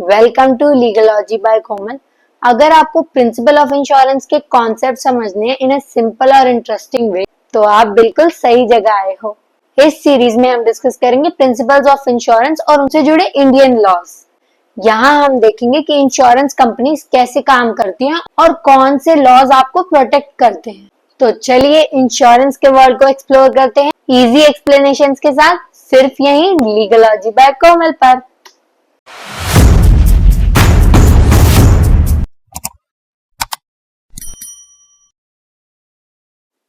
Welcome to लीगलॉजी by कोमल। अगर आपको principle of insurance के कॉन्सेप्ट समझने हैं इन ए सिंपल और इंटरेस्टिंग वे तो आप बिल्कुल सही जगह आए हो। इस सीरीज में हम डिस्कस करेंगे प्रिंसिपल्स ऑफ इंश्योरेंस और उनसे जुड़े इंडियन लॉज। यहाँ हम देखेंगे कि इंश्योरेंस कंपनीज कैसे काम करती हैं और कौन से लॉज आपको प्रोटेक्ट करते हैं। तो चलिए इंश्योरेंस के वर्ल्ड को एक्सप्लोर करते हैं इजी एक्सप्लेनेशन के साथ, सिर्फ यही लीगलॉजी बाय कोमल पर।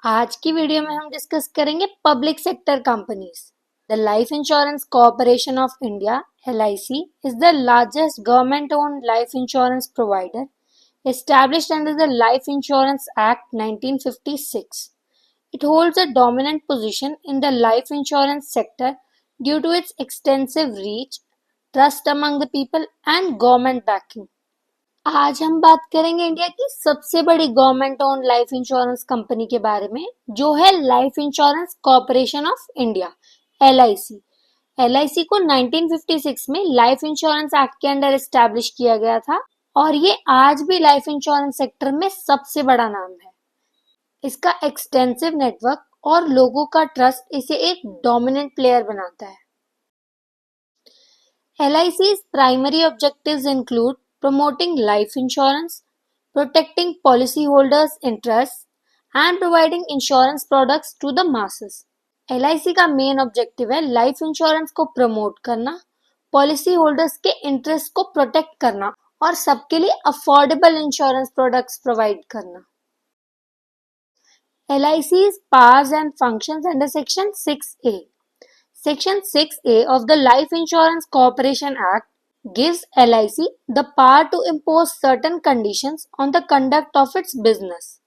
आज की वीडियो में हम डिस्कस करेंगे public sector companies. The life insurance corporation of India (LIC) is the largest government-owned life insurance provider, established under the Life Insurance Act 1956. It holds a dominant position in the life insurance sector due to its extensive reach, trust among the people, and government backing. आज हम बात करेंगे India की सबसे बड़ी government owned life insurance company के बारे में, जो है life insurance corporation of India (LIC). LIC को 1956 में लाइफ इंश्योरेंस एक्ट के अंडर एस्टैब्लिश किया गया था और ये आज भी लाइफ इंश्योरेंस सेक्टर में सबसे बड़ा नाम है। इसका एक्सटेंसिव नेटवर्क और लोगों का ट्रस्ट इसे एक डोमिनेंट प्लेयर बनाता है। LIC's primary objectives include promoting life insurance, protecting policyholders' interests, and providing insurance products to the masses. LIC का मेन ऑब्जेक्टिव है लाइफ इंश्योरेंस को प्रमोट करना, पॉलिसी होल्डर्स के इंटरेस्ट को प्रोटेक्ट करना और सबके लिए अफोर्डेबल इंश्योरेंस प्रोडक्ट्स प्रोवाइड करना। LIC's powers and functions under Section 6A. Section 6A of the Life Insurance Corporation Act gives LIC the power to impose certain conditions on the conduct of its business.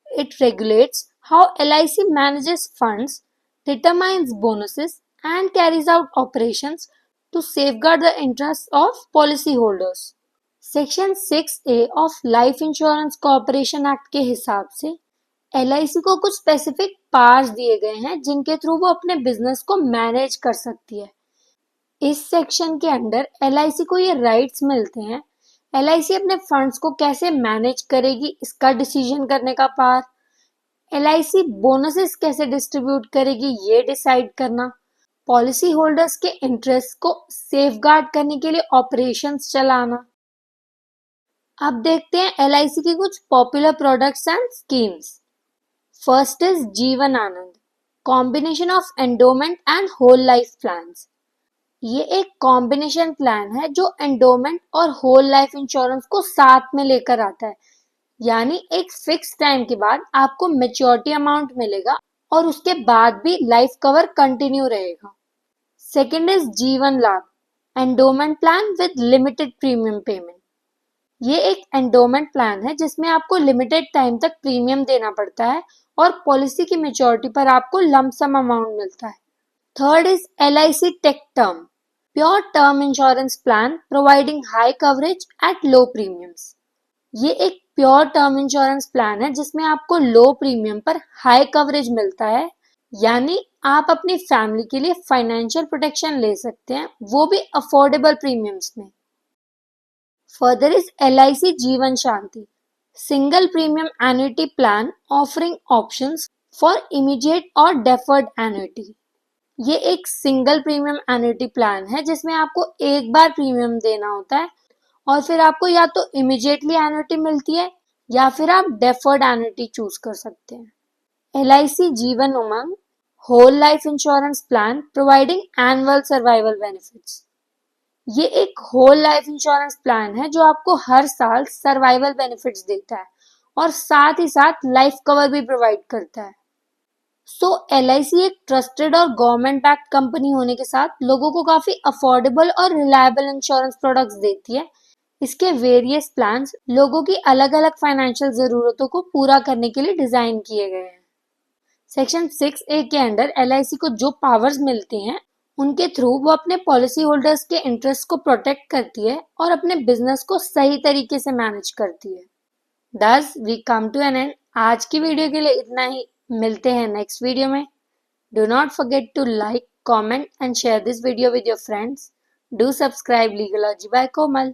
It regulates how LIC manages funds, determines bonuses, and carries out operations to safeguard the interests of policyholders. Section 6A of Life Insurance Corporation Act के हिसाब से LIC को कुछ specific powers दिए गए हैं जिनके through वो अपने बिजनेस को मैनेज कर सकती है। इस सेक्शन के अंडर LIC को ये राइट्स मिलते हैं LIC अपने फंड्स को कैसे मैनेज करेगी इसका डिसीजन करने का पावर, LIC बोनसेस कैसे डिस्ट्रीब्यूट करेगी ये डिसाइड करना, पॉलिसी होल्डर्स के इंटरेस्ट को सेफगार्ड करने के लिए ऑपरेशंस चलाना। अब देखते हैं LIC की कुछ popular products and schemes. First is Jeevan Anand, combination of endowment and whole life plans. ये एक कॉम्बिनेशन प्लान है जो एंडोमेंट और होल लाइफ इंश्योरेंस को साथ में लेकर आता है, यानी एक फिक्स टाइम के बाद आपको मैच्योरिटी अमाउंट मिलेगा और उसके बाद भी लाइफ कवर कंटिन्यू रहेगा। सेकंड इज जीवन लाभ, endowment plan with limited premium payment. ये एक एंडोमेंट प्लान है जिसमें आपको लिमिटेड टाइम तक प्रीमियम देना पड़ता है और पॉलिसी की मैच्योरिटी पर आपको लंप सम अमाउंट मिलता है। Third is LIC tech term, pure term insurance plan providing high coverage at low premiums. ये एक प्योर टर्म इंश्योरेंस प्लान है जिसमें आपको लो प्रीमियम पर हाई कवरेज मिलता है, यानी आप अपनी फैमिली के लिए फाइनेंशियल प्रोटेक्शन ले सकते हैं, वो भी अफोर्डेबल प्रीमियम्स में। फर्दर इज LIC जीवन शांति, single premium annuity plan offering options for immediate और deferred annuity। ये एक सिंगल प्रीमियम एन्युटी प्लान है जिसमें आपको एक बार प्रीमियम देना होता है और फिर आपको या तो इमीडिएटली एन्युटी मिलती है या फिर आप डेफर्ड एन्युटी चूज कर सकते हैं। LIC Jeevan Umang, whole life insurance plan providing annual survival benefits. ये एक होल लाइफ इंश्योरेंस प्लान है जो आपको हर साल सर्वाइवल बेनिफिट्स देता है और साथ ही साथ लाइफ कवर भी प्रोवाइड करता है। LIC एक ट्रस्टेड और गवर्नमेंट बैक्ड कंपनी होने के साथ लोगों को काफी अफोर्डेबल और रिलायबल इंश्योरेंस प्रोडक्ट्स देती है। इसके वेरियस प्लान्स लोगों की अलग अलग फाइनेंशियल जरूरतों को पूरा करने के लिए डिजाइन किए गए हैं। सेक्शन 6A के अंडर LIC को जो पावर्स मिलते हैं उनके थ्रू वो अपने पॉलिसी होल्डर्स के इंटरेस्ट को प्रोटेक्ट करती है और अपने बिजनेस को सही तरीके से मैनेज करती है। Thus we come to an end। आज की वीडियो के लिए इतना ही, मिलते हैं नेक्स्ट वीडियो में। Do not forget to like, comment and share this video with your friends. Do subscribe Legalogy by Komal.